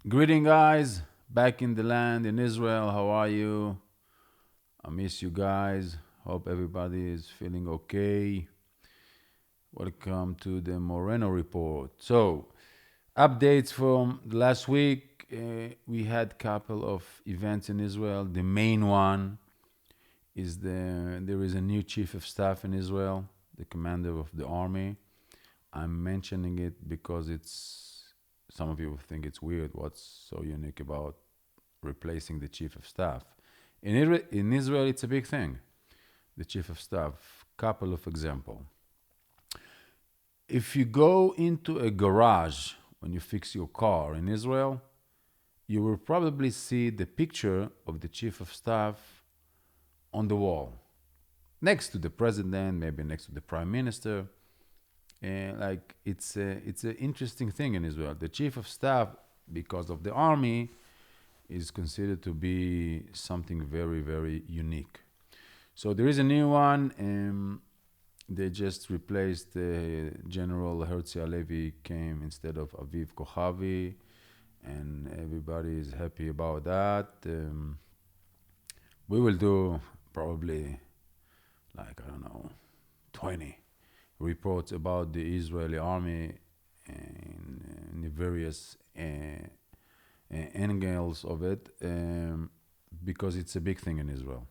Greeting, guys. Back in the land in Israel. How are you? I miss you guys. Hope everybody is feeling okay. Welcome to the Moreno report. So, updates from last week. We had a couple of events in Israel. The main one is there is a new chief of staff in Israel, the commander of the army. I'm mentioning it because it's some of you think it's weird. What's so unique about replacing the chief of staff? In Israel, it's a big thing. The chief of staff. Couple of example. If you go into a garage when you fix your car in Israel, you will probably see the picture of the chief of staff on the wall, next to the president, maybe next to the prime minister. And like it's an interesting thing in Israel. The chief of staff, because of the army, is considered to be something very very unique. So there is a new one. They just replaced General Herzl Halevi came instead of Aviv Kochavi, and everybody is happy about that. We will do probably like I don't know 20 reports about the Israeli army in the various angles of it, because it's a big thing in Israel.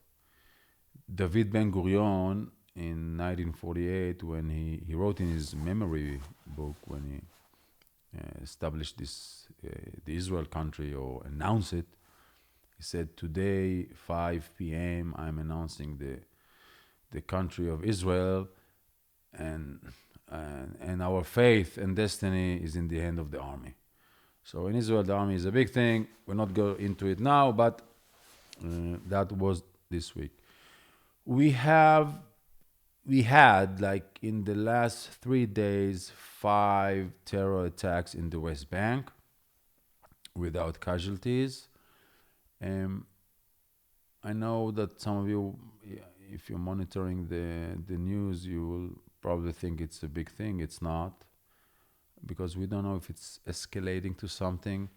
David Ben Gurion in 1948, when he wrote in his memory book, when he established the Israel country or announced it, he said, "Today, 5 p.m., I'm announcing the country of Israel, and and our faith and destiny is in the hand of the army." So in Israel, the army is a big thing. We'll not go into it now, but that was this week. We have we had like in the last 3 days 5 terror attacks in the West Bank without casualties. Um, I know that some of you, if you're monitoring the news, you will probably think it's a big thing. It's not, because we don't know if it's escalating to something.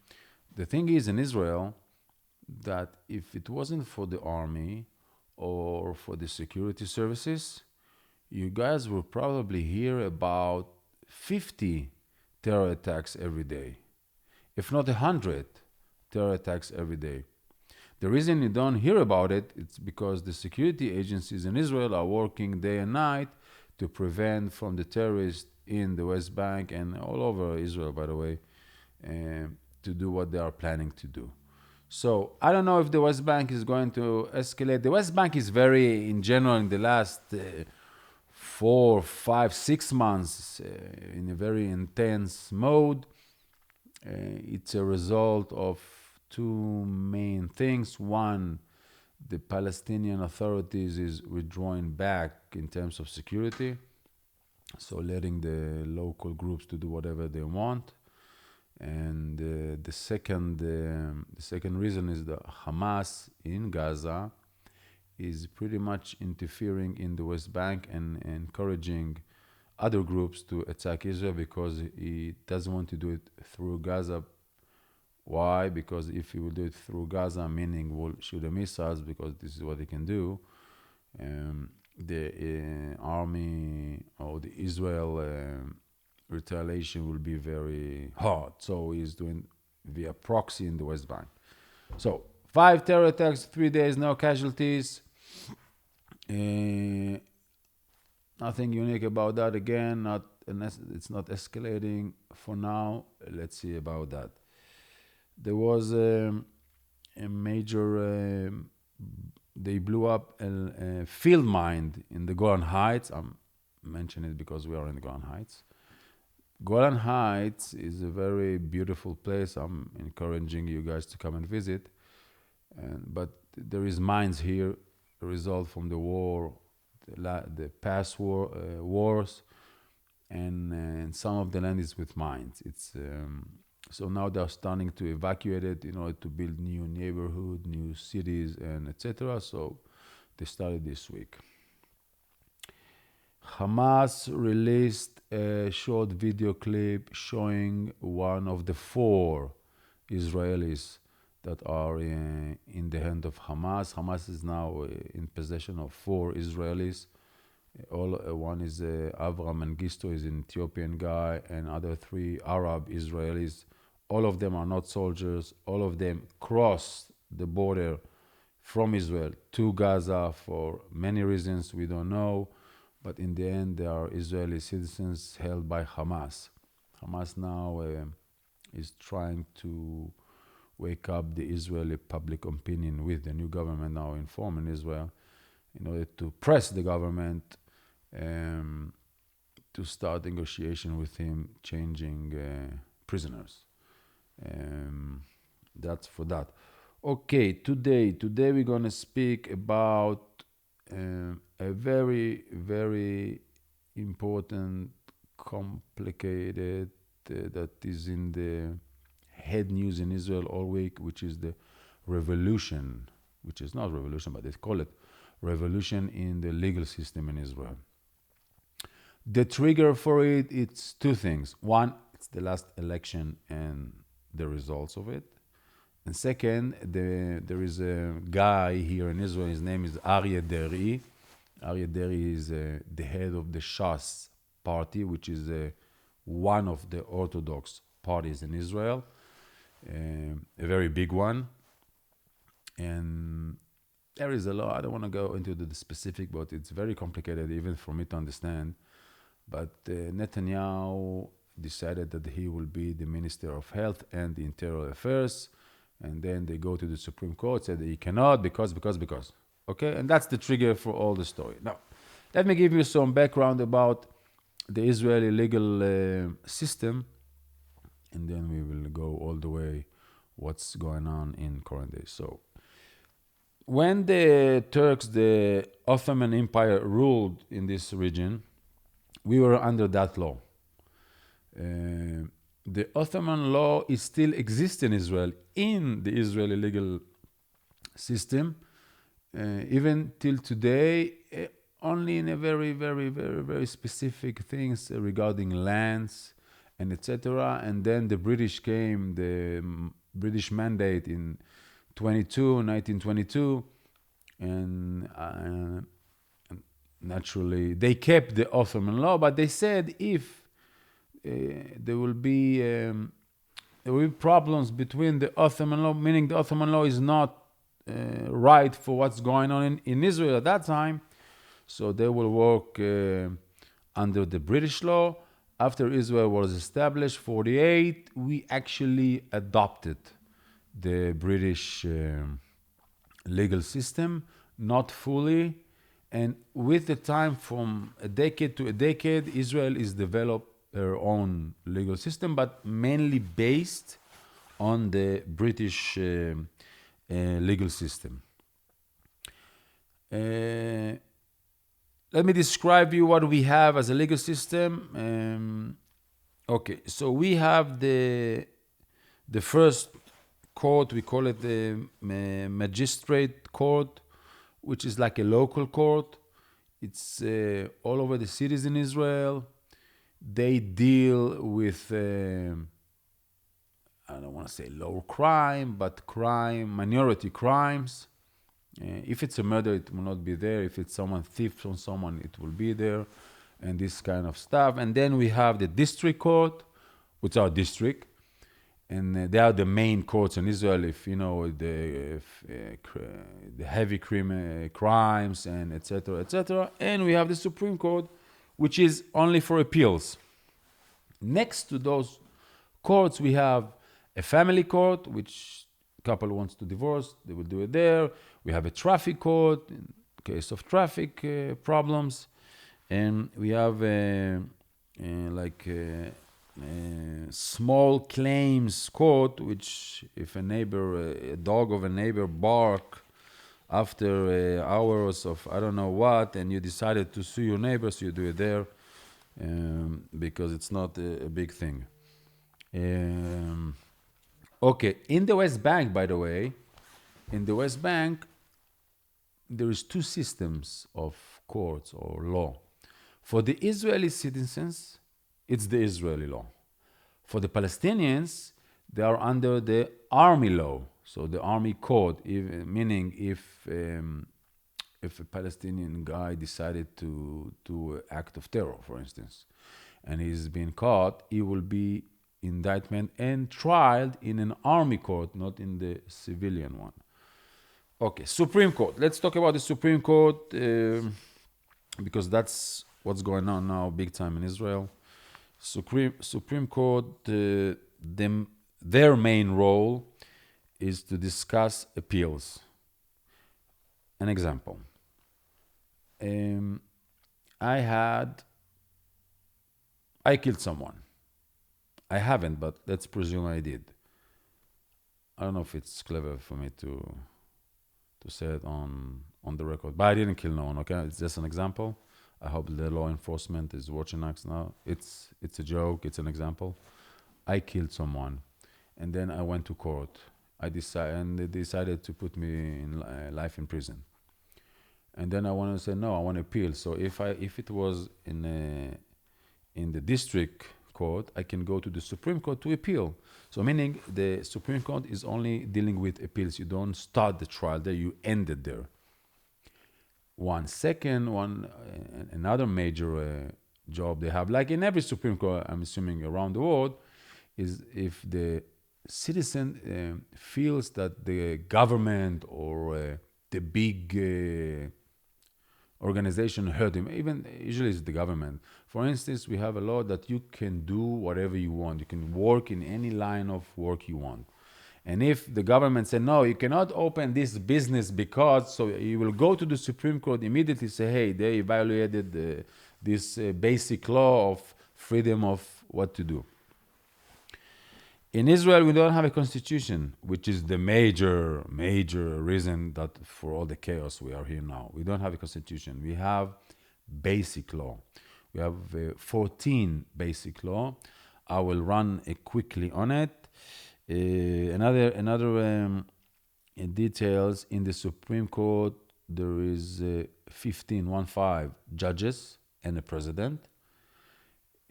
The thing is in Israel that if it wasn't for the army or for the security services, you guys will probably hear about 50 terror attacks every day, if not 100 terror attacks every day. The reason you don't hear about it, it's because the security agencies in Israel are working day and night to prevent from the terrorists in the West Bank and all over Israel, by the way, to do what they are planning to do. So I don't know if the West Bank is going to escalate. The West Bank is very, in general, in the last 4, 5, 6 months, in a very intense mode. It's a result of two main things. One, the Palestinian authorities is withdrawing back in terms of security, so letting the local groups to do whatever they want. And the second reason is that Hamas in Gaza is pretty much interfering in the West Bank and encouraging other groups to attack Israel, because he doesn't want to do it through Gaza. Why? Because if he will do it through Gaza, meaning will shoot the missiles, because this is what he can do, the army or the Israel retaliation will be very hard. So he's doing via proxy in the West Bank. So 5 terror attacks, 3 days, no casualties. Uh, Nothing unique about that. Again, not it's not escalating for now. Let's see about that. There was a major. They blew up a field mine in the Golan Heights. I'm mentioning it because we are in the Golan Heights. Golan Heights is a very beautiful place. I'm encouraging you guys to come and visit. But there is mines here, a result from the war, the past wars, and some of the land is with mines. It's so now they're starting to evacuate it in order to build new neighborhood, new cities, and etc. So they started this week. Hamas released a short video clip showing one of the four Israelis that are in the hand of Hamas. Hamas is now in possession of 4 Israelis. One is Avram Mengistu, is an Ethiopian guy, and other 3 Arab Israelis. All of them are not soldiers. All of them crossed the border from Israel to Gaza for many reasons we don't know, but in the end, they are Israeli citizens held by Hamas. Hamas now is trying to wake up the Israeli public opinion with the new government now in form in Israel in order to press the government to start negotiation with him, changing prisoners. That's for that. Okay, today we're gonna speak about a very, very important, complicated that is in the head news in Israel all week, which is the revolution, which is not revolution, but they call it revolution in the legal system in Israel. The trigger for it, it's 2 things. One, it's the last election and the results of it. And second, there is a guy here in Israel, his name is Aryeh Deri. Aryeh Deri is the head of the Shas party, which is one of the Orthodox parties in Israel, a very big one. And there is a lot, I don't want to go into the specific, but it's very complicated even for me to understand. But Netanyahu decided that he will be the Minister of Health and the Interior Affairs. And then they go to the Supreme Court, said that he cannot because. Okay, and that's the trigger for all the story. Now, let me give you some background about the Israeli legal system, and then we will go all the way what's going on in current days. So, when the Turks, the Ottoman Empire, ruled in this region, we were under that law. The Ottoman law is still exists in Israel, in the Israeli legal system, even till today, only in a very, very, very, very specific things regarding lands and etc. And then the British came, the British mandate in 1922, and naturally they kept the Ottoman law, but they said if there will be problems between the Ottoman law, meaning the Ottoman law is not right for what's going on in Israel at that time, so they will work under the British law. After Israel was established, 1948, we actually adopted the British legal system, not fully. And with the time, from a decade to a decade, Israel is developed her own legal system, but mainly based on the British legal system. Let me describe you what we have as a legal system. Okay, so we have the first court, we call it the magistrate court, which is like a local court. It's all over the cities in Israel. They deal with, I don't want to say low crime, but minority crimes. If it's a murder, it will not be there. If it's someone thieves on someone, it will be there, and this kind of stuff. And then we have the district court, which are district, and they are the main courts in Israel. If you know the heavy crimes and etc. etc. And we have the Supreme Court, which is only for appeals. Next to those courts, we have a family court, which couple wants to divorce, they will do it there. We have a traffic court in case of traffic problems. And we have small claims court, which if a dog of a neighbor bark after hours of I don't know what, and you decided to sue your neighbors, you do it there because it's not a big thing. Okay, in the West Bank, by the way, there is 2 systems of courts or law. For the Israeli citizens, it's the Israeli law. For the Palestinians, they are under the army law, so the army code, meaning if a Palestinian guy decided to do an act of terror, for instance, and he's been caught, he will be indictment and tried in an army court, not in the civilian one. Okay, Supreme Court. Let's talk about the Supreme Court because that's what's going on now, big time in Israel. Supreme Court, their main role is to discuss appeals. An example. I killed someone. I haven't, but let's presume I did. I don't know if it's clever for me to say it on the record, but I didn't kill no one. Okay, it's just an example. I hope the law enforcement is watching us now. It's a joke. It's an example. I killed someone, and then I went to court. And they decided to put me in life in prison. And then I want to say no. I want to appeal. So if it was in the district court, I can go to the Supreme Court to appeal. So meaning the Supreme Court is only dealing with appeals. You don't start the trial there. You end it there. Another major job they have, like in every Supreme Court, I'm assuming around the world, is if the citizen feels that the government or the big organization hurt him, even usually it's the government. For instance, we have a law that you can do whatever you want. You can work in any line of work you want. And if the government said, no, you cannot open this business because, so you will go to the Supreme Court immediately, say, hey, they evaluated this basic law of freedom of what to do. In Israel, we don't have a constitution, which is the major reason that for all the chaos we are here now. We don't have a constitution. We have basic law. We have 14 basic law. I will run quickly on it. Another details in the Supreme Court, there is 15 judges and a president.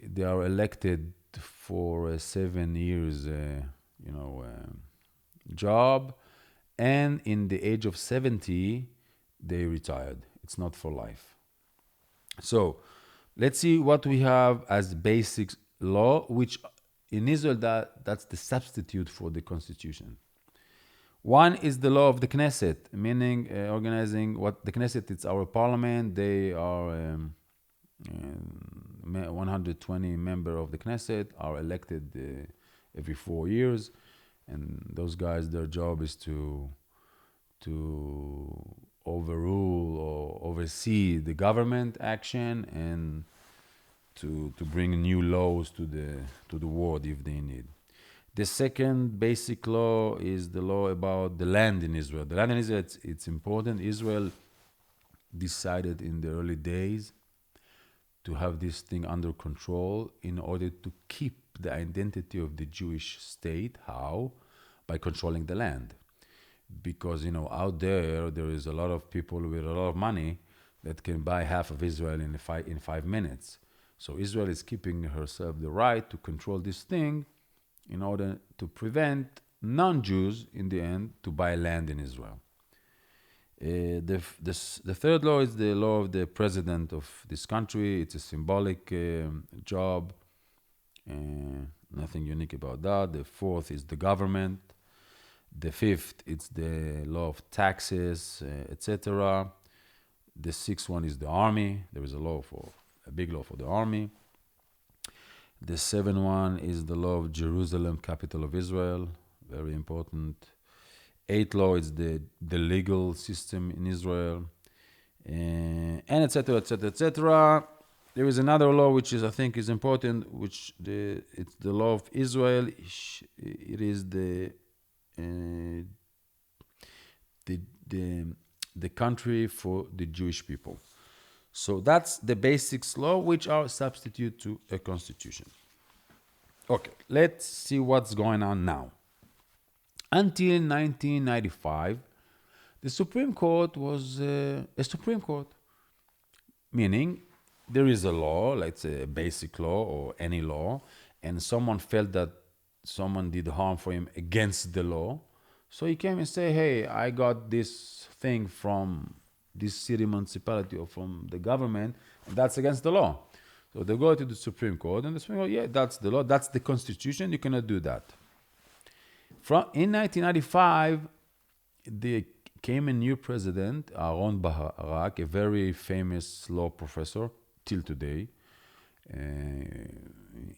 They are elected for a 7 years, job, and in the age of 70, they retired. It's not for life. So let's see what we have as basic law, which in Israel, that's the substitute for the constitution. One is the law of the Knesset, meaning organizing what the Knesset, it's our parliament. They are 120 members of the Knesset are elected every 4 years. And those guys, their job is to overrule or oversee the government action and to bring new laws to the world if they need. The second basic law is the law about the land in Israel. The land in Israel, it's important. Israel decided in the early days to have this thing under control in order to keep the identity of the Jewish state. How? By controlling the land. Because, out there is a lot of people with a lot of money that can buy half of Israel in 5 minutes. So Israel is keeping herself the right to control this thing in order to prevent non-Jews, in the end, to buy land in Israel. The third law is the law of the president of this country. It's a symbolic job. Nothing unique about that. The fourth is the government. The fifth, it's the law of taxes, etc. The sixth one is the army. There is a big law for the army. The seventh one is the law of Jerusalem, capital of Israel. Very important. Eighth law is the legal system in Israel, and etc. etc. etc. There is another law which I think is important, which it's the law of Israel. It is the country for the Jewish people. So that's the basics law, which are substitute to a constitution. Okay, let's see what's going on now. Until 1995, the Supreme Court was a Supreme Court, meaning there is a law, let's say a basic law or any law, and someone felt that someone did harm for him against the law. So he came and say, hey, I got this thing from this city municipality or from the government, and that's against the law. So they go to the Supreme Court, and the Supreme Court, yeah, that's the law, that's the Constitution, you cannot do that. In 1995, there came a new president, Aaron Barak, a very famous law professor till today, uh,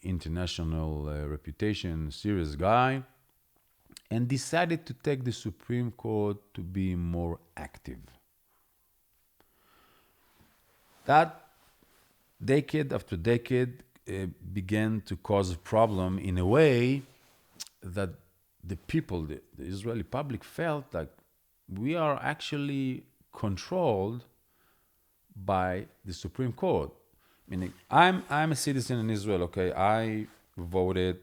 international reputation, serious guy, and decided to take the Supreme Court to be more active. That decade after decade began to cause a problem in a way that the people, the Israeli public, felt like we are actually controlled by the Supreme Court. Meaning, I'm a citizen in Israel. Okay, I voted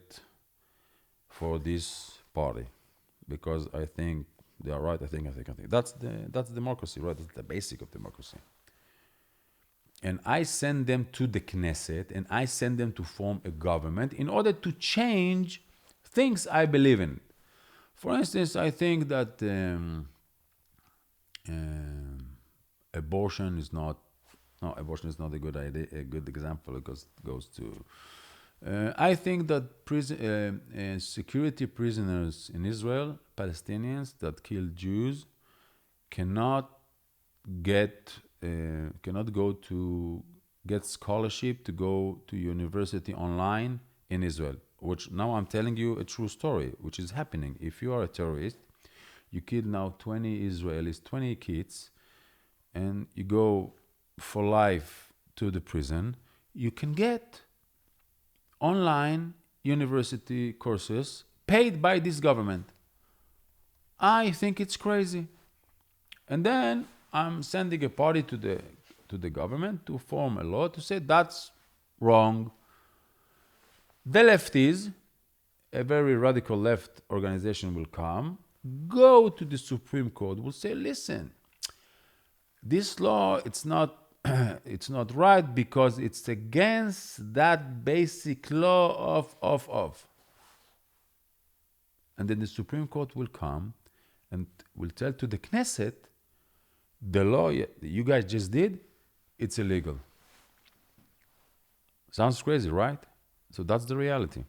for this party because I think they are right. I think. That's democracy, right? That's the basic of democracy. And I send them to the Knesset, and I send them to form a government in order to change things I believe in. For instance, I think that abortion is not. No, abortion is not a good idea. A good example because it goes to. I think that security prisoners in Israel, Palestinians that kill Jews, cannot cannot go to get scholarship to go to university online in Israel. Which now I'm telling you a true story, which is happening. If you are a terrorist, you kill now 20 Israelis, 20 kids, and you go for life to the prison, you can get online university courses paid by this government. I think it's crazy. And then I'm sending a party to the government to form a law to say that's wrong. The lefties, a very radical left organization will come, go to the Supreme Court, will say, listen, this law, it's not it's not right because it's against that basic law of. And then the Supreme Court will come and will tell to the Knesset, the law you guys just did, it's illegal. Sounds crazy, right? So that's the reality.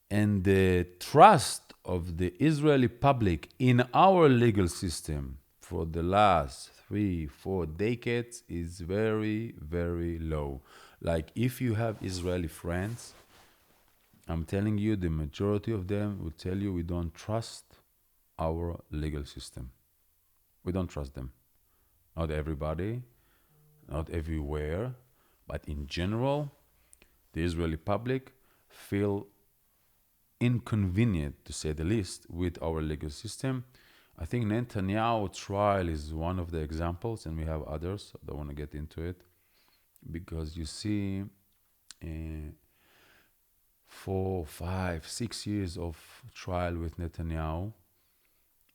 And the trust of the Israeli public in our legal system for the last 3-4 decades is very, very low. Like if you have Israeli friends, I'm telling you, the majority of them will tell you we don't trust our legal system. We don't trust them. Not everybody, not everywhere, but in general, the Israeli public feel inconvenient, to say the least, with our legal system. I think Netanyahu trial is one of the examples, and we have others. I don't want to get into it because you see 4, 5, 6 years of trial with Netanyahu,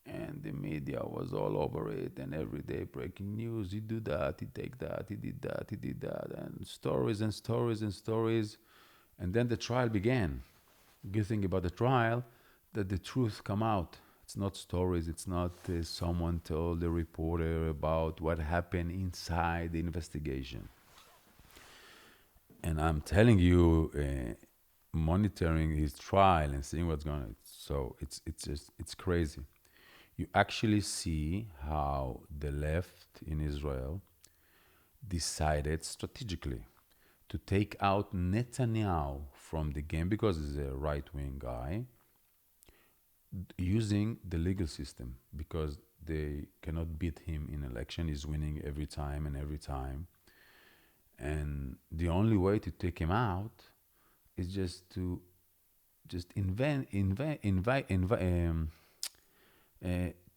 and the media was all over it, and every day breaking news. He do that, he take that, he did that, he did that, and stories and stories and stories. And then the trial began. Good thing about the trial, that the truth come out. It's not stories. It's not someone told the reporter about what happened inside the investigation. And I'm telling you, monitoring his trial and seeing what's going on. So it's crazy. You actually see how the left in Israel decided strategically to take out Netanyahu from the game because he's a right-wing guy, using the legal system because they cannot beat him in election. He's winning every time and every time. And the only way to take him out is just to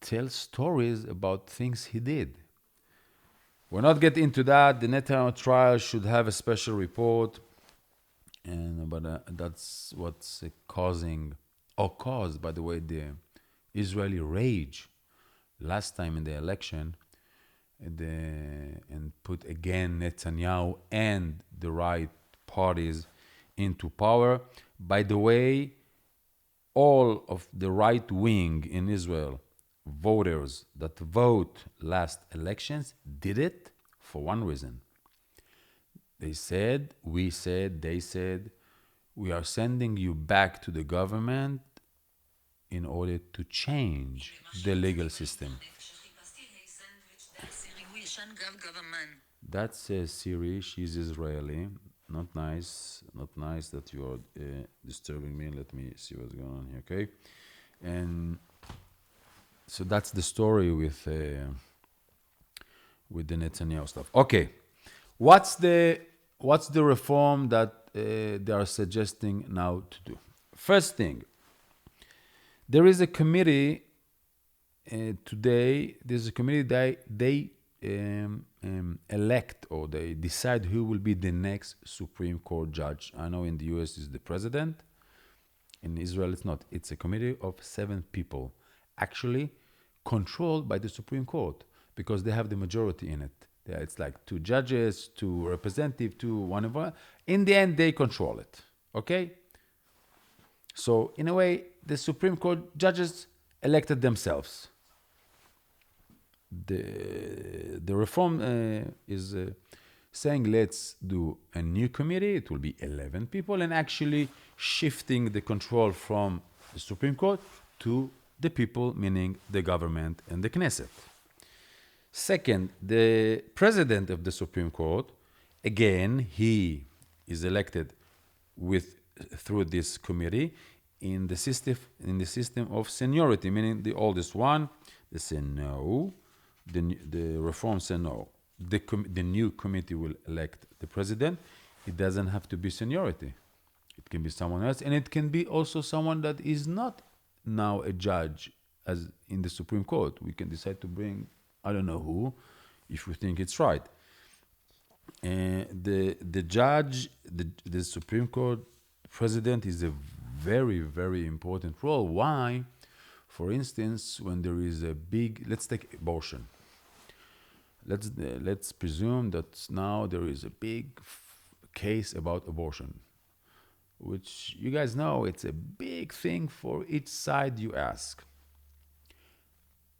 tell stories about things he did. We're not getting into that. The Netanyahu trial should have a special report, but that's what's causing, or caused, by the way, the Israeli rage last time in the election, and put again Netanyahu and the right parties into power. By the way, all of the right wing in Israel voters that vote last elections did it for one reason. They said, we said, they said, we are sending you back to the government in order to change the legal system. That's Siri. She's Israeli. Not nice. Not nice that you are disturbing me. Let me see what's going on here. Okay, and so that's the story with the Netanyahu stuff. Okay, what's the reform that they are suggesting now to do? First thing, there is a committee today. There's a committee that they elect or they decide who will be the next Supreme Court judge. I know in the US is the president. In Israel, it's not. It's a committee of 7 people, actually controlled by the Supreme Court because they have the majority in it. Yeah, it's like 2 judges, 2 representatives, 2 one. In the end, they control it. Okay? So, in a way, the Supreme Court judges elected themselves. The reform is saying let's do a new committee. It will be 11 people and actually shifting the control from the Supreme Court to the people, meaning the government and the Knesset. Second, the president of the Supreme Court, again, he is elected through this committee in the system of seniority, meaning the oldest one. They say no. The reform say no. The new committee will elect the president. It doesn't have to be seniority. It can be someone else, and it can be also someone that is not now a judge as in the Supreme Court. We can decide to bring I don't know who, if we think it's right. The judge, the Supreme Court president is a very, very important role. Why? For instance, when there is a big, let's take abortion. Let's presume that now there is a big case about abortion, which you guys know it's a big thing for each side you ask.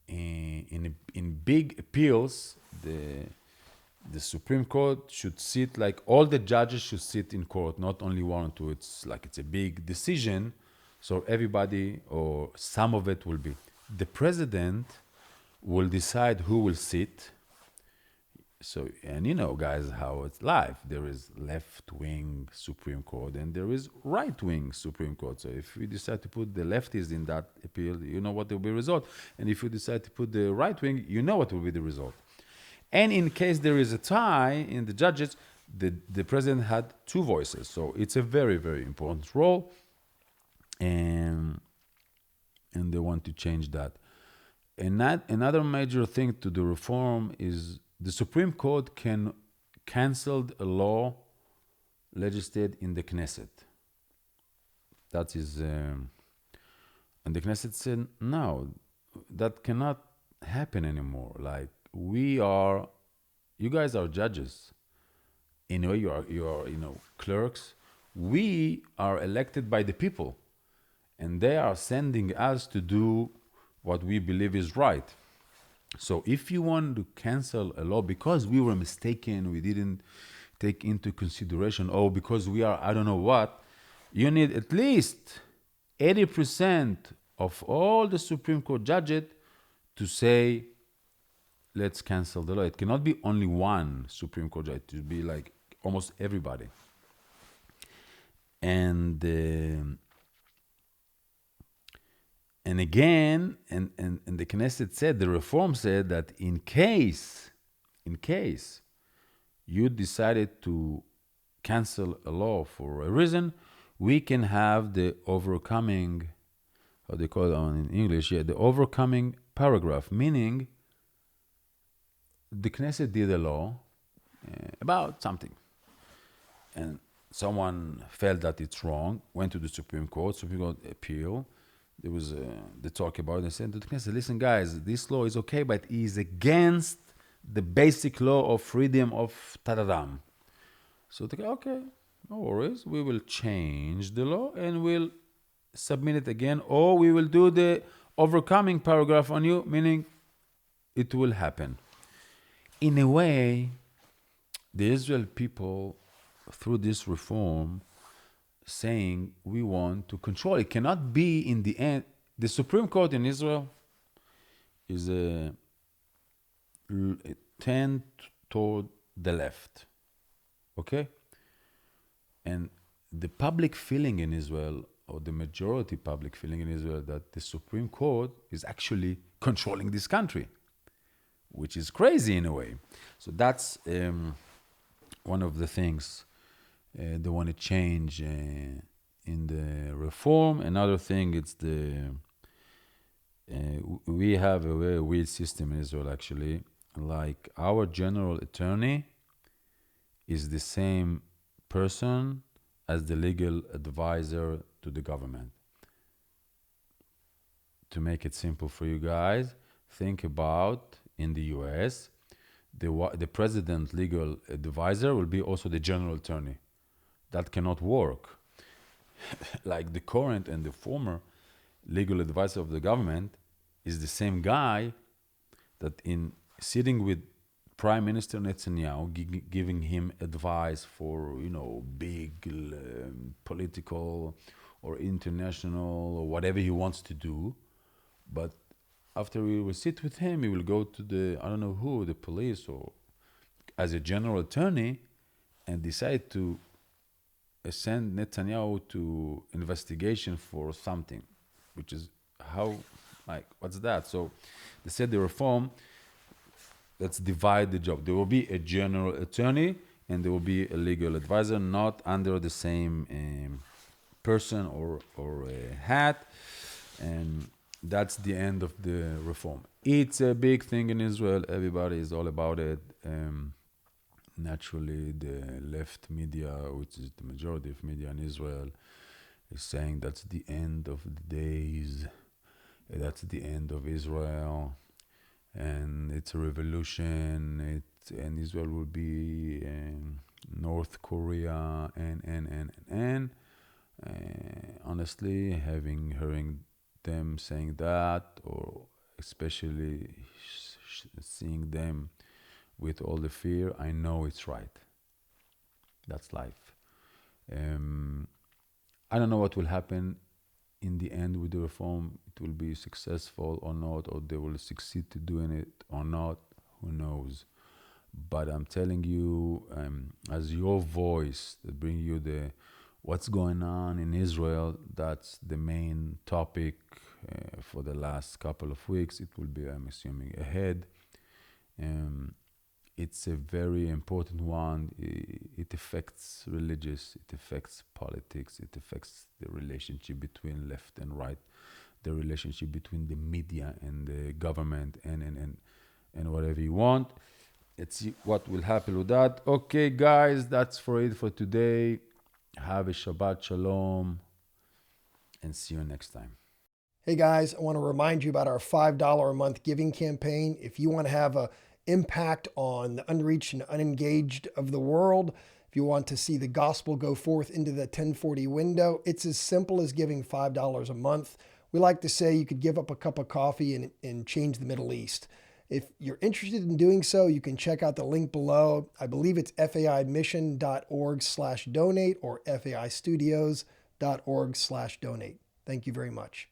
In big appeals, the Supreme Court should sit like all the judges should sit in court, not only 1 or 2. It's like it's a big decision, so everybody or some of it will be. The president will decide who will sit. So, and you know, guys, how it's live. There is left-wing Supreme Court and there is right-wing Supreme Court. So if we decide to put the lefties in that appeal, you know what will be the result. And if we decide to put the right-wing, you know what will be the result. And in case there is a tie in the judges, the president had 2 voices. So it's a very, very important role. And they want to change that. And another major thing to the reform is the Supreme Court can cancel a law legislated in the Knesset. That is, and the Knesset said, no, that cannot happen anymore. Like, you guys are judges. In a way, you are clerks. We are elected by the people, and they are sending us to do what we believe is right. So if you want to cancel a law because we were mistaken, we didn't take into consideration, because we are I don't know what, you need at least 80% of all the Supreme Court judges to say, let's cancel the law. It cannot be only one Supreme Court judge. It should be like almost everybody. And again, and the Knesset said, the reform said that in case you decided to cancel a law for a reason, we can have the overcoming, how they call it in English, the overcoming paragraph, meaning the Knesset did a law about something. And someone felt that it's wrong, went to the Supreme Court appeal. There was the talk about it. They said to the Knesset, listen, guys, this law is okay, but it is against the basic law of freedom of Tadadam. So they go, okay, no worries. We will change the law and we'll submit it again, or we will do the overcoming paragraph on you, meaning it will happen. In a way, the Israel people, through this reform, saying we want to control. It cannot be in the end. The Supreme Court in Israel is a tend toward the left, okay? And the public feeling in Israel, or the majority public feeling in Israel, that the Supreme Court is actually controlling this country, which is crazy in a way. So that's one of the things they want to change in the reform. Another thing, it's we have a very weird system in Israel, actually. Like, our general attorney is the same person as the legal advisor to the government. To make it simple for you guys, think about in the US, the president legal advisor will be also the general attorney. That cannot work. Like, the current and the former legal advisor of the government is the same guy that in sitting with Prime Minister Netanyahu, giving him advice for, big political or international or whatever he wants to do. But after we will sit with him, he will go to the police, or as a general attorney, and decide to send Netanyahu to investigation for something, which is what's that? So they said the reform, let's divide the job. There will be a general attorney and there will be a legal advisor, not under the same person or hat. And that's the end of the reform. It's a big thing in Israel. Everybody is all about it. Naturally, the left media, which is the majority of media in Israel, is saying that's the end of the days. That's the end of Israel. And it's a revolution. And Israel will be North Korea and. Honestly, hearing them saying that, or especially seeing them with all the fear, I know it's right. That's life. I don't know what will happen in the end with the reform. It will be successful or not, or they will succeed to doing it or not. Who knows? But I'm telling you, as your voice that bring you the what's going on in Israel, that's the main topic for the last couple of weeks. It will be, I'm assuming, ahead. It's a very important one. It affects religious, it affects politics, it affects the relationship between left and right, the relationship between the media and the government, and whatever you want. Let's see what will happen with that. Okay, guys, that's for it for today. Have a Shabbat Shalom, and see you next time. Hey guys, I want to remind you about our $5 a month giving campaign. If you want to have an impact on the unreached and unengaged of the world, if you want to see the gospel go forth into the 1040 window, it's as simple as giving $5 a month. We like to say you could give up a cup of coffee and change the Middle East. If you're interested in doing so, you can check out the link below. I believe it's faimission.org/donate or faistudios.org/donate. Thank you very much.